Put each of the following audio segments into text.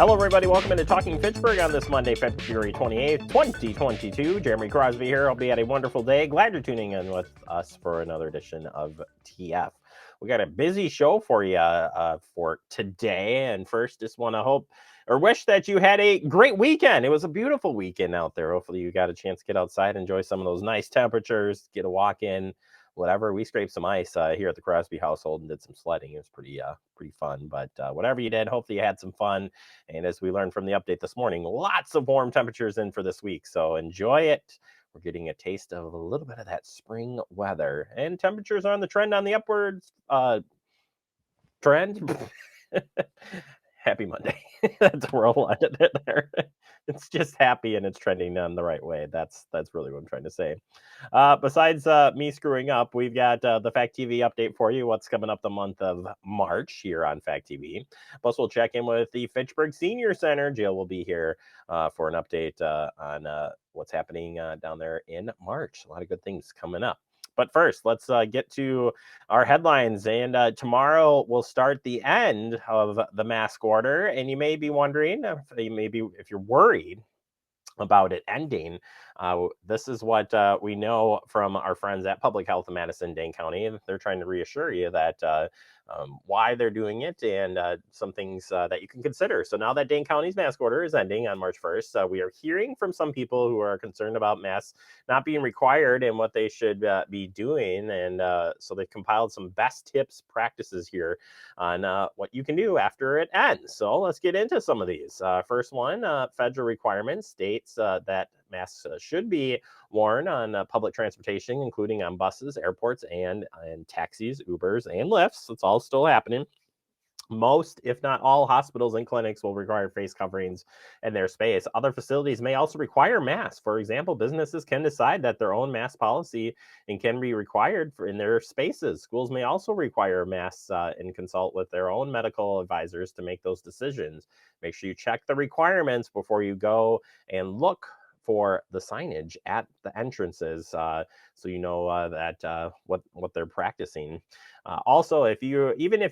Hello, everybody. Welcome into Talking Fitchburg on this Monday, February 28th, 2022. Jeremy Crosby here. Hope you had a wonderful day. Glad you're tuning in with us for another edition of TF. We got a busy show for you for today. And first, just want to wish that you had a great weekend. It was a beautiful weekend out there. Hopefully, you got a chance to get outside, enjoy some of those nice temperatures, get a walk in. Whatever. We scraped some ice here at the Crosby household and did some sledding. It was pretty fun. But whatever you did, hopefully you had some fun. And as we learned from the update this morning, lots of warm temperatures in for this week. So enjoy it. We're getting a taste of a little bit of that spring weather. And temperatures are on the trend on the upwards trend. Happy Monday. That's where I'll end it there. It's just happy and it's trending on the right way. That's really what I'm trying to say. Besides me screwing up, we've got the Fact TV update for you. What's coming up the month of March here on Fact TV. Plus, we'll check in with the Fitchburg Senior Center. Jill will be here for an update on what's happening down there in March. A lot of good things coming up. But first, let's get to our headlines. And tomorrow we'll start the end of the mask order. And you may be wondering, if you're worried about it ending, this is what we know from our friends at Public Health in Madison-Dane County. They're trying to reassure you that why they're doing it and some things that you can consider. So now that Dane County's mask order is ending on March 1st, we are hearing from some people who are concerned about masks not being required and what they should be doing. And so they've compiled some best tips, practices here on what you can do after it ends. So let's get into some of these. First one, federal requirements states that masks should be worn on public transportation, including on buses, airports, and taxis, Ubers, and Lyfts. It's all still happening. Most, if not all, hospitals and clinics will require face coverings in their space. Other facilities may also require masks. For example, businesses can decide that their own mask policy and can be required in their spaces. Schools may also require masks and consult with their own medical advisors to make those decisions. Make sure you check the requirements before you go and look for the signage at the entrances, so you know that what they're practicing. Also, even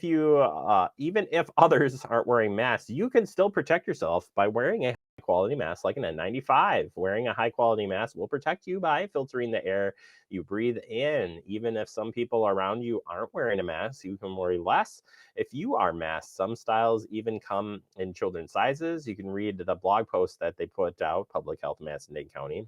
if others aren't wearing masks, you can still protect yourself by wearing a high quality mask like an N95. Wearing a high quality mask will protect you by filtering the air you breathe in. Even if some people around you aren't wearing a mask, you can worry less if you are masked. Some styles even come in children's sizes. You can read the blog post that they put out, Public Health in Madison-Dane County,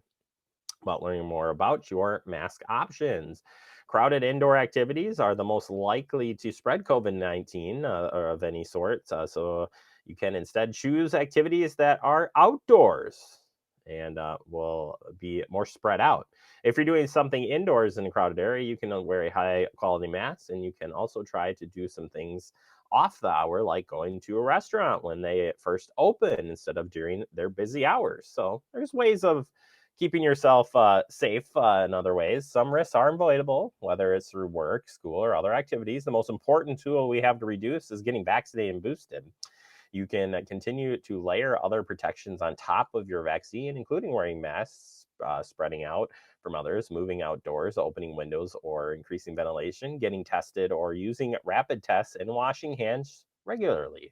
about learning more about your mask options. Crowded indoor activities are the most likely to spread COVID-19 or of any sort. So you can instead choose activities that are outdoors and will be more spread out. If you're doing something indoors in a crowded area, you can wear a high quality mask, and you can also try to do some things off the hour, like going to a restaurant when they first open instead of during their busy hours. So there's ways of keeping yourself safe in other ways. Some risks are avoidable, whether it's through work, school, or other activities. The most important tool we have to reduce is getting vaccinated and boosted. You can continue to layer other protections on top of your vaccine, including wearing masks, spreading out from others, moving outdoors, opening windows or increasing ventilation, getting tested or using rapid tests, and washing hands regularly.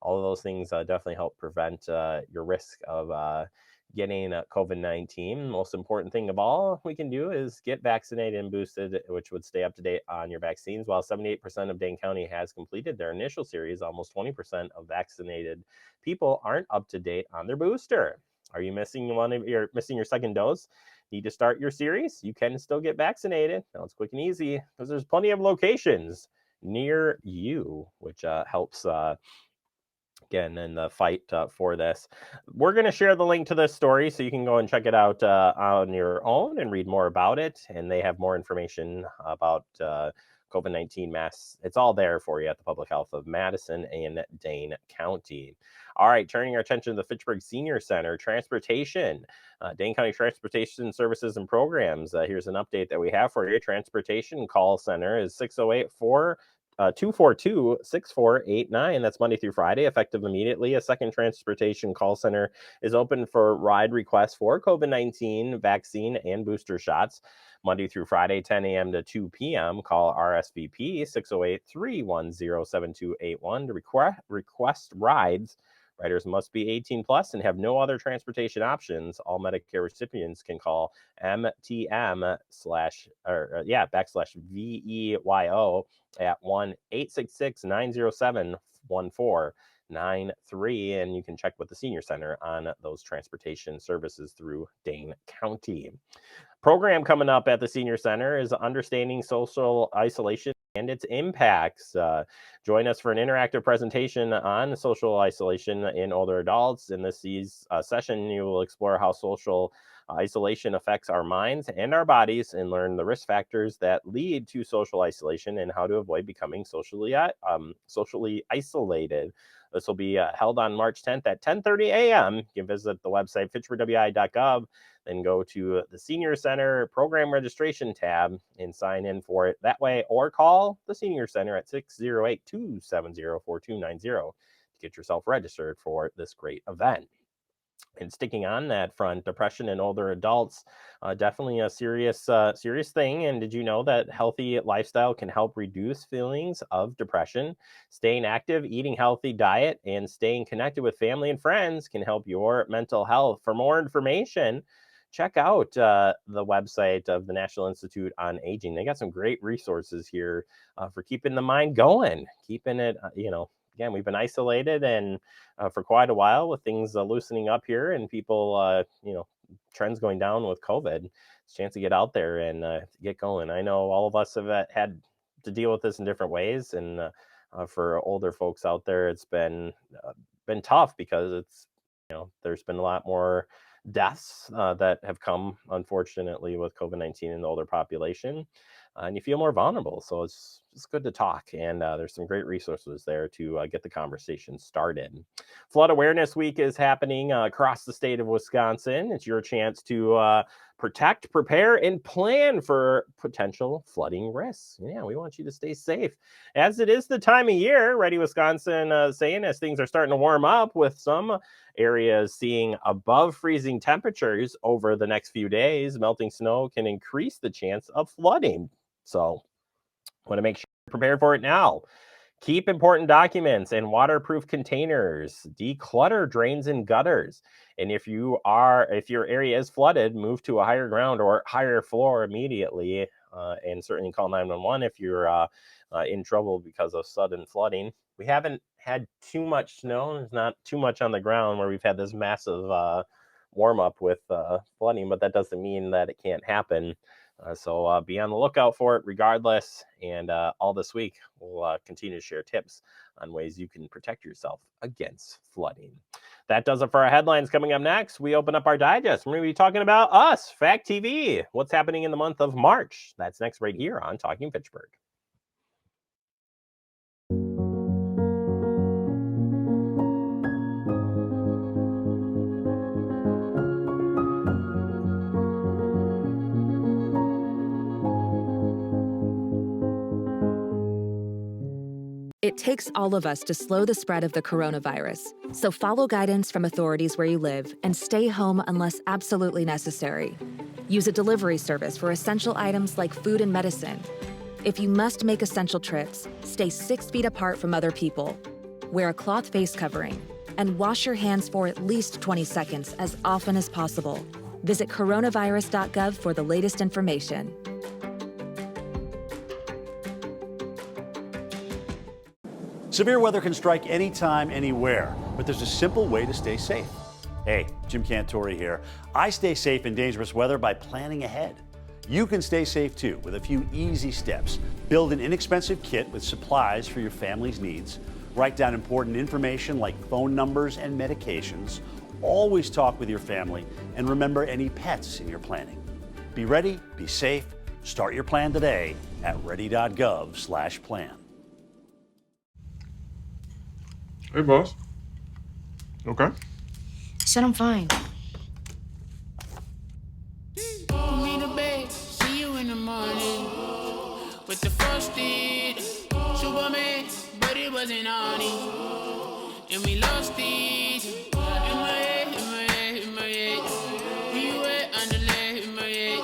All of those things definitely help prevent your risk of getting COVID-19. Most important thing of all we can do is get vaccinated and boosted, which would stay up to date on your vaccines. While 78% of Dane County has completed their initial series, almost 20% of vaccinated people aren't up to date on their booster. Are you missing your second dose? Need to start your series? You can still get vaccinated. Now it's quick and easy because there's plenty of locations near you, which helps again in the fight for this. We're going to share the link to this story so you can go and check it out on your own and read more about it. And they have more information about COVID-19 masks. It's all there for you at the Public Health of Madison and Dane County. All right, turning our attention to the Fitchburg Senior Center, transportation. Dane County Transportation Services and Programs. Here's an update that we have for you. Transportation call center is 608-242-6489. That's Monday through Friday, effective immediately. A second transportation call center is open for ride requests for COVID-19 vaccine and booster shots. Monday through Friday, 10 a.m. to 2 p.m. Call RSVP 608-310-7281 to request rides Riders must be 18 plus and have no other transportation options. All Medicare recipients can call MTM backslash VEYO at 1-866-907-1493. And you can check with the Senior Center on those transportation services through Dane County. Program coming up at the Senior Center is Understanding Social Isolation and Its Impacts. Join us for an interactive presentation on social isolation in older adults. In this session, you will explore how social isolation affects our minds and our bodies and learn the risk factors that lead to social isolation and how to avoid becoming socially isolated. This will be held on March 10th at 10:30 a.m. You can visit the website fitchburgwi.gov, then go to the Senior Center Program Registration tab and sign in for it that way, or call the Senior Center at 608-270-4290 to get yourself registered for this great event. And sticking on that front, depression in older adults, definitely a serious thing. And did you know that healthy lifestyle can help reduce feelings of depression? Staying active, eating healthy diet, and staying connected with family and friends can help your mental health. For more information, check out the website of the National Institute on Aging. They got some great resources here for keeping the mind going, keeping it, again, we've been isolated and for quite a while with things loosening up here and people, trends going down with COVID. It's a chance to get out there and get going. I know all of us have had to deal with this in different ways. And for older folks out there, it's been tough because it's, there's been a lot more deaths that have come, unfortunately, with COVID-19 in the older population. And you feel more vulnerable. So it's good to talk. And there's some great resources there to get the conversation started. Flood Awareness Week is happening across the state of Wisconsin. It's your chance to protect, prepare, and plan for potential flooding risks. Yeah, we want you to stay safe. As it is the time of year, Ready Wisconsin saying as things are starting to warm up with some areas seeing above freezing temperatures over the next few days, melting snow can increase the chance of flooding. So want to make sure you're prepared for it now. Keep important documents in waterproof containers. Declutter drains and gutters. And if your area is flooded, move to a higher ground or higher floor immediately. And certainly call 911 if you're in trouble because of sudden flooding. We haven't had too much snow. There's not too much on the ground where we've had this massive warm up with flooding, but that doesn't mean that it can't happen. So be on the lookout for it regardless. And all this week, we'll continue to share tips on ways you can protect yourself against flooding. That does it for our headlines. Coming up next, we open up our digest. We're going to be talking about us, Fact TV, what's happening in the month of March. That's next right here on Talking Fitchburg. It takes all of us to slow the spread of the coronavirus, so follow guidance from authorities where you live and stay home unless absolutely necessary. Use a delivery service for essential items like food and medicine. If you must make essential trips, stay 6 feet apart from other people. Wear a cloth face covering and wash your hands for at least 20 seconds as often as possible. Visit coronavirus.gov for the latest information. Severe weather can strike anytime, anywhere, but there's a simple way to stay safe. Hey, Jim Cantori here. I stay safe in dangerous weather by planning ahead. You can stay safe too with a few easy steps. Build an inexpensive kit with supplies for your family's needs. Write down important information like phone numbers and medications. Always talk with your family and remember any pets in your planning. Be ready, be safe. Start your plan today at ready.gov/plan. Hey, boss. Okay. Said I'm fine. Me to bed, see you in the morning with the frosted Superman, but it wasn't on it, and we lost it. In my head, in my head, in my head. Where you at? Underlay in my head.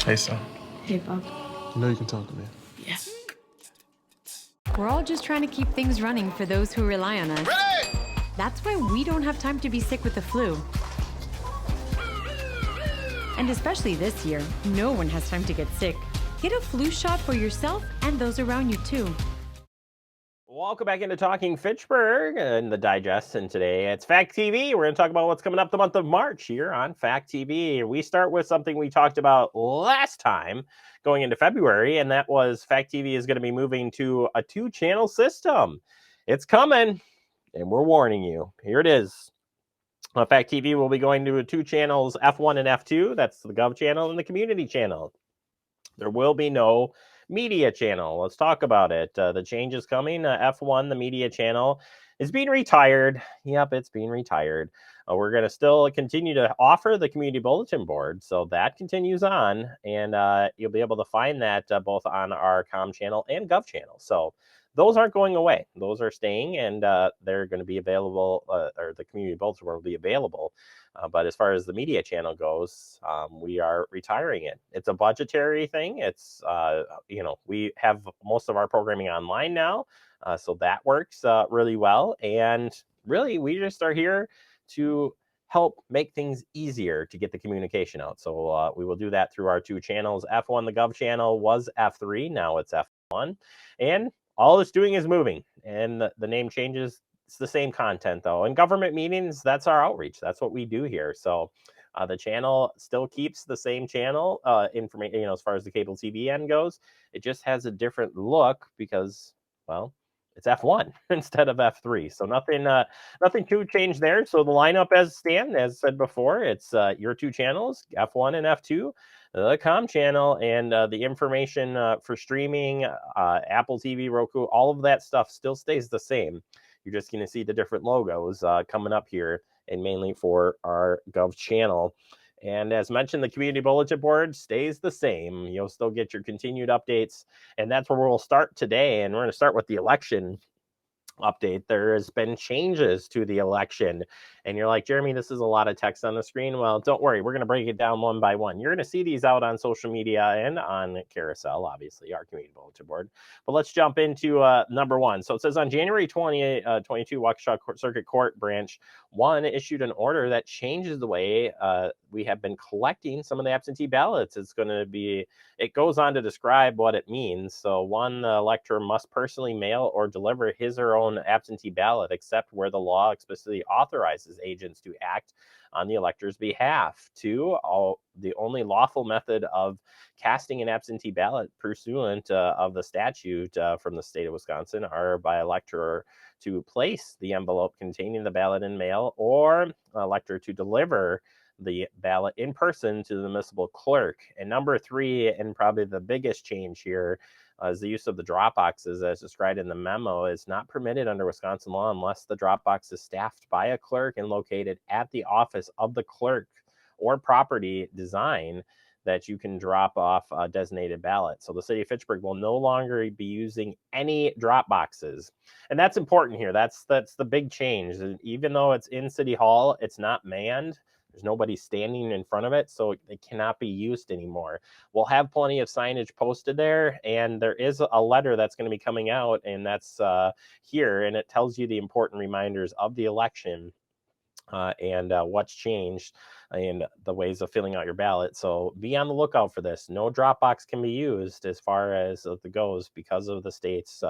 Hey, son. Hey, Bob. You know you can talk to me. Yeah. We're all just trying to keep things running for those who rely on us. Ready! That's why we don't have time to be sick with the flu. And especially this year, no one has time to get sick. Get a flu shot for yourself and those around you too. Welcome back into Talking Fitchburg and the digest. And today it's Fact TV. We're going to talk about what's coming up the month of March here on Fact TV. We start with something we talked about last time going into February, and that was Fact TV is going to be moving to a 2-channel system. It's coming, and we're warning you. Here it is. Fact TV will be going to 2 channels, F1 and F2. That's the Gov channel and the Community channel. There will be no media channel. Let's talk about it. The change is coming. F1, the media channel, is being retired. Yep, it's being retired. We're going to still continue to offer the community bulletin board. So that continues on. And you'll be able to find that both on our com channel and gov channel. So those aren't going away. Those are staying, and they're going to be available, or the community bulletin board will be available. But as far as the media channel goes, we are retiring it. It's a budgetary thing. It's, we have most of our programming online now. So that works really well. And really, we just are here to help make things easier to get the communication out. So we will do that through our 2 channels. F1, the Gov channel, was F3. Now it's F1. And all it's doing is moving. And the name changes. It's the same content, though. In government meetings, that's our outreach. That's what we do here. So the channel still keeps the same channel information, as far as the cable TV end goes. It just has a different look because, well, it's F1 instead of F3. So nothing too changed there. So the lineup as said before, it's your 2 channels, F1 and F2, the com channel, and the information for streaming, Apple TV, Roku, all of that stuff still stays the same. You're just going to see the different logos coming up here, and mainly for our Gov channel. And as mentioned, the community bulletin board stays the same. You'll still get your continued updates, and that's where we'll start today. And we're going to start with the election update. There has been changes to the election, and you're like, Jeremy, this is a lot of text on the screen. Well, don't worry, we're going to break it down one by one. You're going to see these out on social media and on Carousel, obviously our community bulletin board. But let's jump into number 1. So it says on January 22, Waukesha Circuit Court Branch 1 issued an order that changes the way we have been collecting some of the absentee ballots. It goes on to describe what it means. So 1, the elector must personally mail or deliver his or her own absentee ballot, except where the law explicitly authorizes agents to act on the elector's behalf. 2, the only lawful method of casting an absentee ballot pursuant of the statute from the state of Wisconsin are by elector to place the envelope containing the ballot in mail, or elector to deliver the ballot in person to the municipal clerk. And number 3, and probably the biggest change here, is the use of the drop boxes as described in the memo is not permitted under Wisconsin law unless the drop box is staffed by a clerk and located at the office of the clerk or property design that you can drop off a designated ballot. So the city of Fitchburg will no longer be using any drop boxes. And that's important here. That's the big change. Even though it's in City Hall, it's not manned. There's nobody standing in front of it, so it cannot be used anymore. We'll have plenty of signage posted there, and there is a letter that's going to be coming out, and that's here, and it tells you the important reminders of the election and what's changed and the ways of filling out your ballot. So be on the lookout for this. No Dropbox can be used as far as the goes because of the state's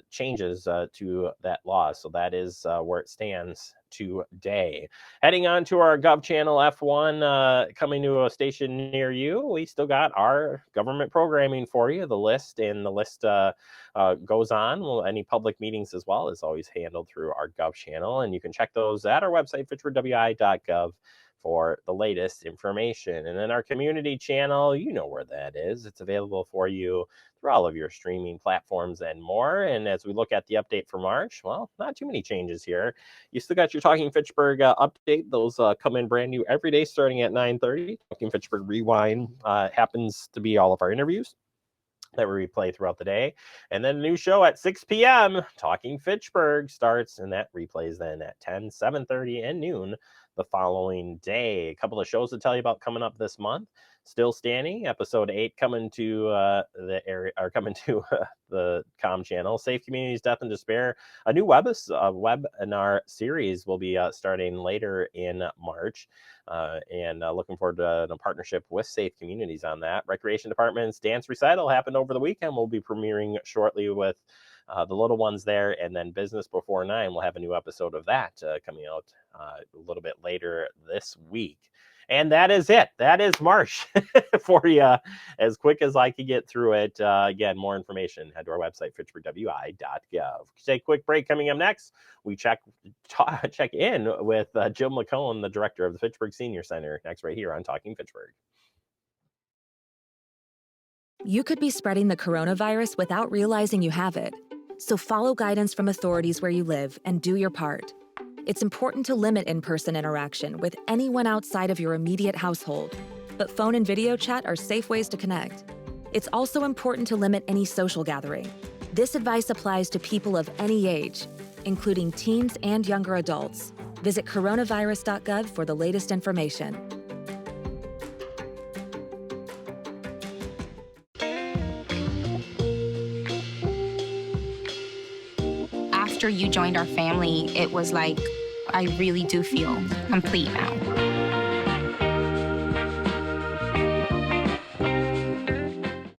changes to that law. So that is where it stands today. Heading on to our Gov channel F1 coming to a station near you. We still got our government programming for you, the list, and the list goes on. Well, any public meetings as well is always handled through our Gov channel, and you can check those at our website, fitchburgwi.gov, for the latest information. And then our community channel, you know where that is. It's available for you through all of your streaming platforms and more. And as we look at the update for March, well, not too many changes here. You still got your Talking Fitchburg update. Those come in brand new every day starting at 9:30. Talking Fitchburg Rewind happens to be all of our interviews that we replay throughout the day. And then a new show at 6 p.m. Talking Fitchburg starts, and that replays then at 10, 7:30, and noon the following day. A couple of shows to tell you about coming up this month. still standing. Episode 8 coming to the area, or coming to the comm channel. Safe Communities, Death and Despair. A new webinar series will be starting later in March. And looking forward to a partnership with Safe Communities on that. Recreation Department's dance recital happened over the weekend. We'll be premiering shortly with the little ones there, and then Business Before 9 will have a new episode of that coming out a little bit later this week. And that is it. That is March for you, as quick as I can get through it. Again, more information, head to our website, fitchburgwi.gov. Take a quick break. Coming up next, we check in with Jill McCone, the director of the Fitchburg Senior Center, next right here on Talking Fitchburg. You could be spreading the coronavirus without realizing you have it. So follow guidance from authorities where you live and do your part. It's important to limit in-person interaction with anyone outside of your immediate household, but phone and video chat are safe ways to connect. It's also important to limit any social gathering. This advice applies to people of any age, including teens and younger adults. Visit coronavirus.gov for the latest information. After you joined our family, it was like, I really do feel complete now.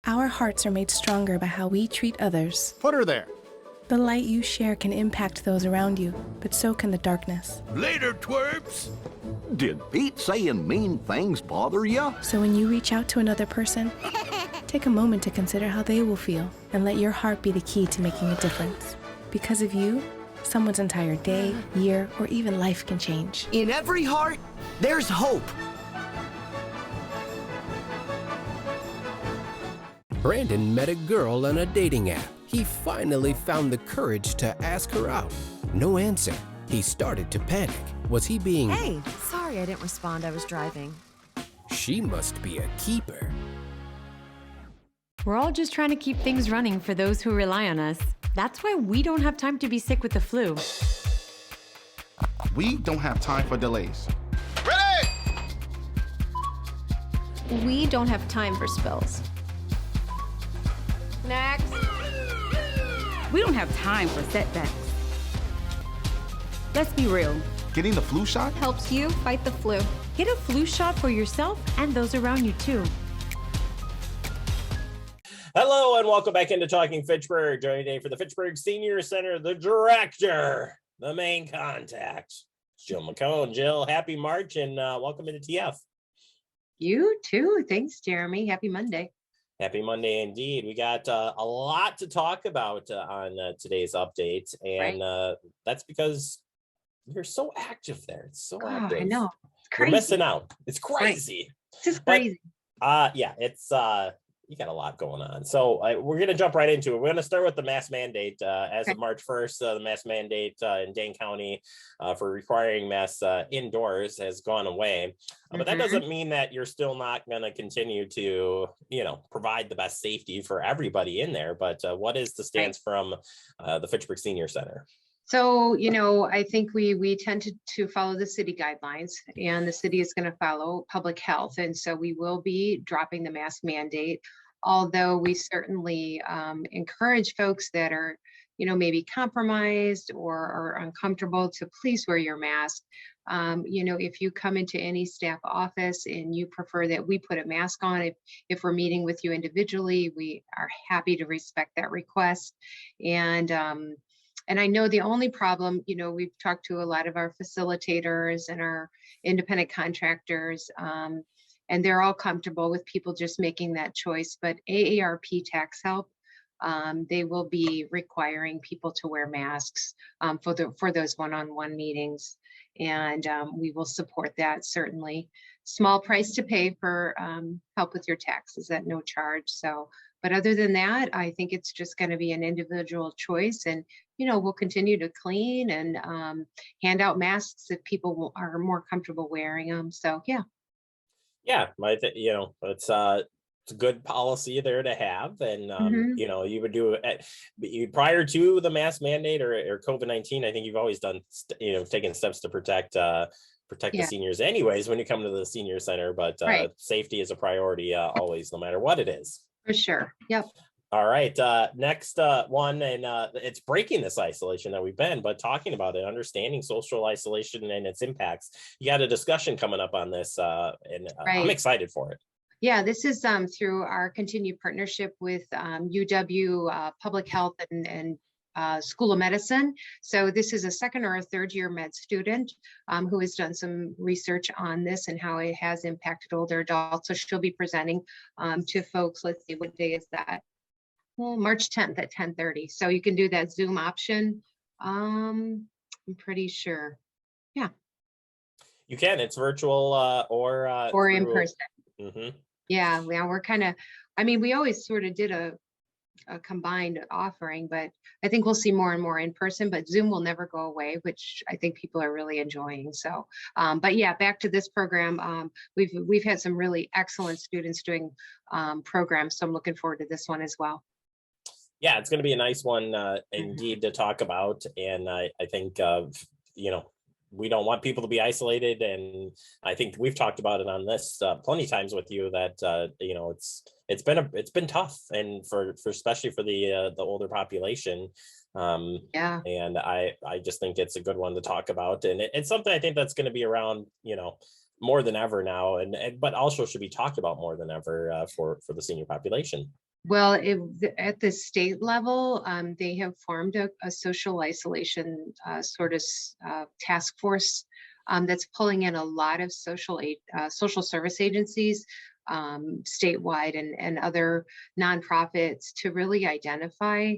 Our hearts are made stronger by how we treat others. Put her there. The light you share can impact those around you, but so can the darkness. Later, twerps. Did Pete saying mean things bother you? So when you reach out to another person, take a moment to consider how they will feel and let your heart be the key to making a difference. Because of you, someone's entire day, year, or even life can change. In every heart, there's hope. Brandon met a girl on a dating app. He finally found the courage to ask her out. No answer. He started to panic. Was he being... Hey, sorry I didn't respond. I was driving. She must be a keeper. We're all just trying to keep things running for those who rely on us. That's why we don't have time to be sick with the flu. We don't have time for delays. We don't have time for spills. Next. We don't have time for setbacks. Let's be real. Getting the flu shot helps you fight the flu. Get a flu shot for yourself and those around you too. Hello and welcome back into Talking Fitchburg. Joining today for the Fitchburg Senior Center, the director, the main contact, Jill McCone. Jill, happy March and welcome into TF. You too. Thanks, Jeremy. Happy Monday. Happy Monday indeed. We got a lot to talk about on today's update, and that's because you're so active there. It's so active. I know. It's crazy. We're missing out. It's crazy. It's just crazy. But, yeah, it's you got a lot going on. So we're going to jump right into it. We're going to start with the mask mandate. As of March 1st, the mask mandate in Dane County for requiring masks indoors has gone away. But that doesn't mean that you're still not going to continue to, provide the best safety for everybody in there. But what is the stance from the Fitchburg Senior Center? So, I think we tend to follow the city guidelines, and the city is going to follow public health. And so we will be dropping the mask mandate, although we certainly encourage folks that are, maybe compromised or uncomfortable to please wear your mask. If you come into any staff office and you prefer that we put a mask on, if we're meeting with you individually, we are happy to respect that request. And I know the only problem, we've talked to a lot of our facilitators and our independent contractors, and they're all comfortable with people just making that choice. But AARP Tax Help, they will be requiring people to wear masks for those one-on-one meetings. And we will support that, certainly. Small price to pay for help with your taxes at no charge. So, but other than that, I think it's just going to be an individual choice. And, we'll continue to clean and hand out masks if people are more comfortable wearing them. So, yeah. Yeah, it's a good policy there to have. And, you would do it prior to the mask mandate or COVID-19. I think you've always done, taken steps to protect protect the Yeah. seniors anyways when you come to the senior center, but Right. safety is a priority always, no matter what it is. For sure. Yep. All right, next one, and it's breaking this isolation that we've been, but talking about it, understanding social isolation and its impacts. You got a discussion coming up on this, and I'm Right. excited for it. Yeah, this is through our continued partnership with UW Public Health and School of Medicine. So this is a second or a third year med student who has done some research on this and how it has impacted older adults. So she'll be presenting to folks. Let's see, what day is that? Well, March 10th at 10:30. So you can do that Zoom option. I'm pretty sure. Yeah. You can. It's virtual or In through, person. Mhm. Yeah, we're kind of, I mean, we always sort of did a combined offering, but I think we'll see more and more in person, but Zoom will never go away, which I think people are really enjoying. So, but yeah, back to this program, we've had some really excellent students doing programs. So I'm looking forward to this one as well. Yeah, it's going to be a nice one indeed to talk about. And I think, we don't want people to be isolated. And I think we've talked about it on this plenty of times with you that, it's been tough, and for especially for the older population. Yeah. And I just think it's a good one to talk about. And it's something I think that's going to be around, more than ever now, but also should be talked about more than ever for the senior population. Well, at the state level, they have formed a social isolation sort of task force that's pulling in a lot of social service agencies statewide and other nonprofits to really identify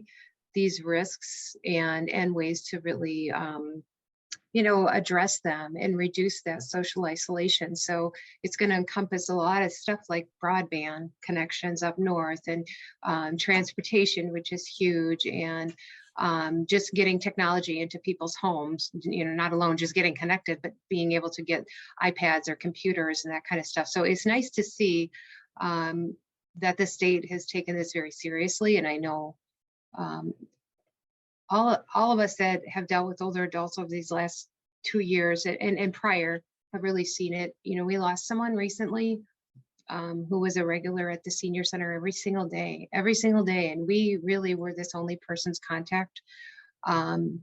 these risks and ways to really address them and reduce that social isolation. So it's going to encompass a lot of stuff like broadband connections up north and transportation, which is huge, and just getting technology into people's homes, not alone just getting connected, but being able to get iPads or computers and that kind of stuff. So it's nice to see that the state has taken this very seriously. And I know all of us that have dealt with older adults over these last 2 years and prior have really seen it. We lost someone recently who was a regular at the senior center every single day. And we really were this only person's contact. And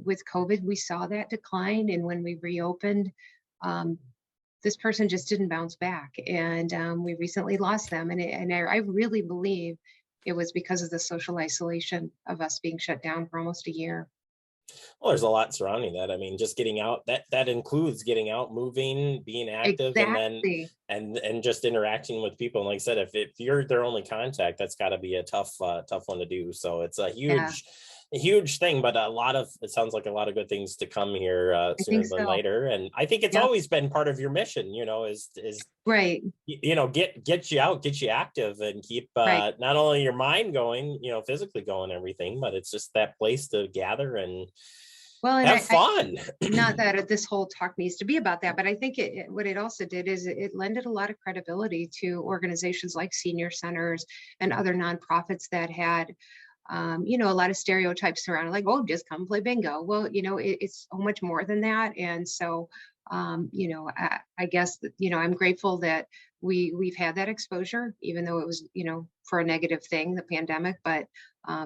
with COVID, we saw that decline. And when we reopened, this person just didn't bounce back. And we recently lost them. And I really believe it was because of the social isolation of us being shut down for almost a year. Well, there's a lot surrounding that. I mean, just getting out, that includes getting out, moving, being active, Exactly. and just interacting with people. And like I said, if you're their only contact, that's got to be a tough one to do. So it's a huge thing, but it sounds like a lot of good things to come here sooner than later. And I think it's always been part of your mission, is right. Get you out, get you active, and keep not only your mind going, physically going, everything, but it's just that place to gather and have fun. Not that this whole talk needs to be about that, but I think what it also did is it lended a lot of credibility to organizations like senior centers and other nonprofits that had a lot of stereotypes around, like, oh, just come play bingo. Well, it's so much more than that. And so, I guess that, I'm grateful that we've had that exposure, even though it was, for a negative thing, the pandemic, but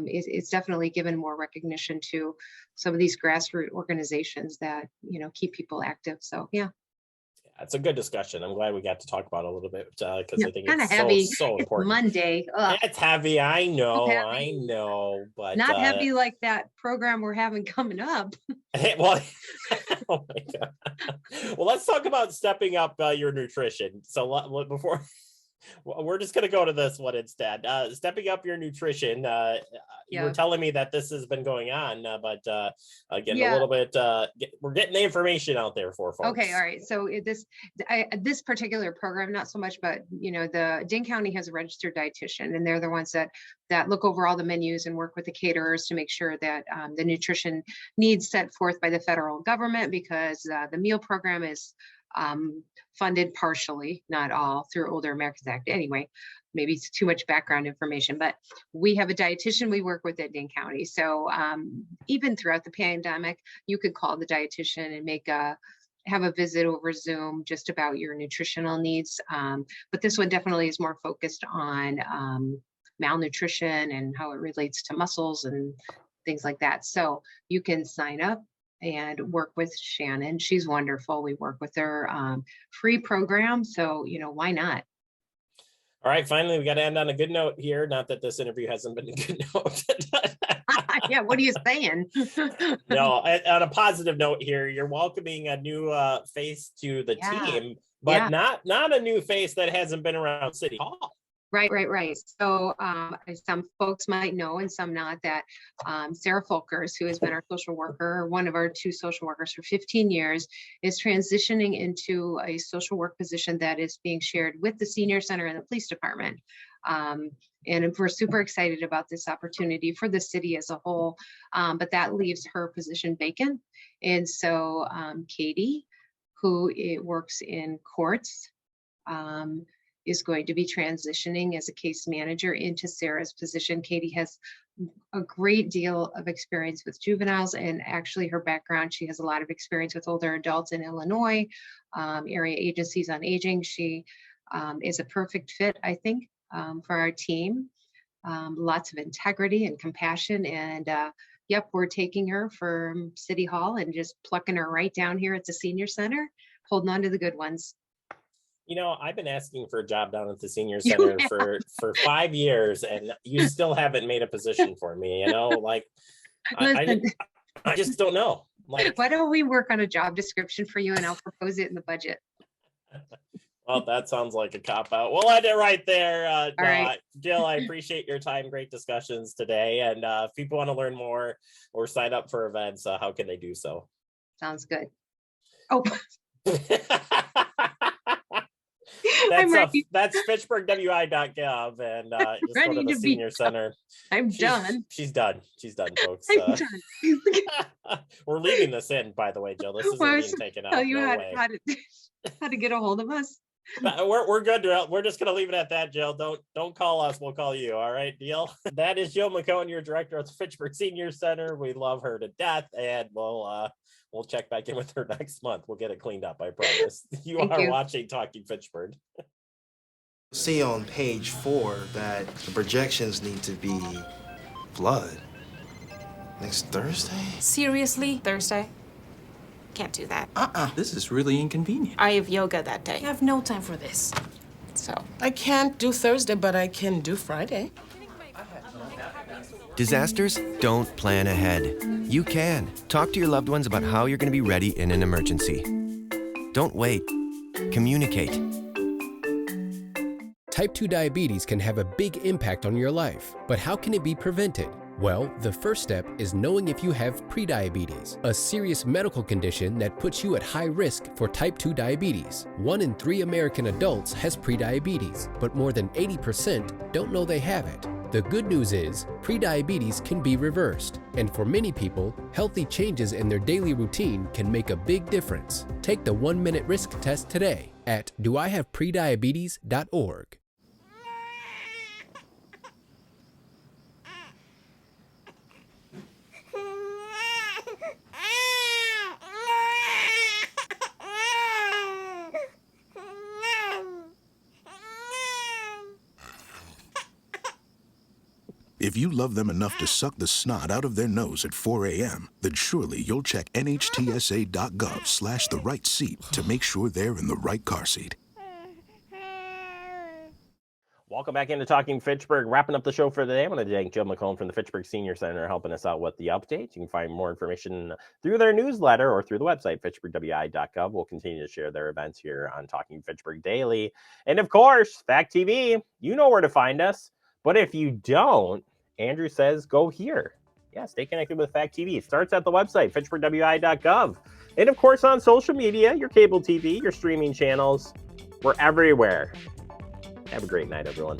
it's definitely given more recognition to some of these grassroots organizations that, keep people active. So, yeah. It's a good discussion. I'm glad we got to talk about it a little bit because I think it's heavy. so important. Monday. Ugh. It's heavy. I know, but not heavy like that program we're having coming up. Well, oh my God. Well, let's talk about stepping up your nutrition. So before we're just going to go to this one instead. Stepping up your nutrition. You were telling me that this has been going on, but again, a little bit, we're getting the information out there for folks. Okay. All right. So this particular program, not so much, but the Dane County has a registered dietitian, and they're the ones that look over all the menus and work with the caterers to make sure that the nutrition needs set forth by the federal government, because the meal program is funded partially, not all, through Older Americans Act. Anyway, maybe it's too much background information, but we have a dietitian we work with at Dane County. So even throughout the pandemic, you could call the dietitian and make a have a visit over Zoom just about your nutritional needs. But this one definitely is more focused on malnutrition and how it relates to muscles and things like that. So you can sign up and work with Shannon. She's wonderful. We work with her, free program. So, why not? All right, finally, we got to end on a good note here. Not that this interview hasn't been a good note. Yeah, what are you saying? No, on a positive note here, you're welcoming a new face to the team, but not a new face that hasn't been around City Hall. Right. So some folks might know and some not that Sarah Folkers, who has been our social worker, one of our 2 social workers for 15 years, is transitioning into a social work position that is being shared with the senior center and the police department. And we're super excited about this opportunity for the city as a whole, but that leaves her position vacant. And so Katie, who works in courts, is going to be transitioning as a case manager into Sarah's position. Katie has a great deal of experience with juveniles, and actually her background, she has a lot of experience with older adults in Illinois, area agencies on aging. She is a perfect fit, I think, for our team. Lots of integrity and compassion, and yep, we're taking her from City Hall and just plucking her right down here at the senior center, holding on to the good ones. I've been asking for a job down at the senior center for 5 years, and you still haven't made a position for me. Like I just don't know. Like, why don't we work on a job description for you, and I'll propose it in the budget. Well, that sounds like a cop-out. We'll end it right there. All right. Jill, I appreciate your time. Great discussions today. And if people want to learn more or sign up for events, how can they do so? Sounds good. Oh. That's fitchburgwi.gov, and just go to the senior center. I'm done. She's done. She's done, folks. I'm done. We're leaving this in, by the way, Jill. This isn't being taken out. Tell you No how to get a hold of us. We're good. We're just gonna leave it at that, Jill. Don't call us. We'll call you. All right, deal. That is Jill McCone, your director at the Fitchburg Senior Center. We love her to death, and we'll check back in with her next month. We'll get it cleaned up, I promise. You are watching Talking Fitchburg. See on page 4 that the projections need to be blood next Thursday. Seriously? Thursday? Can't do that. This is really inconvenient. I have yoga that day. I have no time for this. So I can't do Thursday, but I can do Friday. Disasters don't plan ahead. You can. Talk to your loved ones about how you're going to be ready in an emergency. Don't wait. Communicate. Type 2 diabetes can have a big impact on your life, but how can it be prevented? Well, the first step is knowing if you have prediabetes, a serious medical condition that puts you at high risk for type 2 diabetes. 1 in 3 American adults has prediabetes, but more than 80% don't know they have it. The good news is, prediabetes can be reversed, and for many people, healthy changes in their daily routine can make a big difference. Take the 1-minute risk test today at doihavepprediabetes.org. If you love them enough to suck the snot out of their nose at 4 a.m., then surely you'll check nhtsa.gov/the right seat to make sure they're in the right car seat. Welcome back into Talking Fitchburg. Wrapping up the show for today, I want to thank Jill McCone from the Fitchburg Senior Center helping us out with the update. You can find more information through their newsletter or through the website, fitchburgwi.gov. We'll continue to share their events here on Talking Fitchburg Daily. And of course, Fact TV, you know where to find us. But if you don't, Andrew says go here. Yeah, stay connected with Fact TV. It starts at the website, fitchburgwi.gov. And of course, on social media, your cable TV, your streaming channels, we're everywhere. Have a great night, everyone.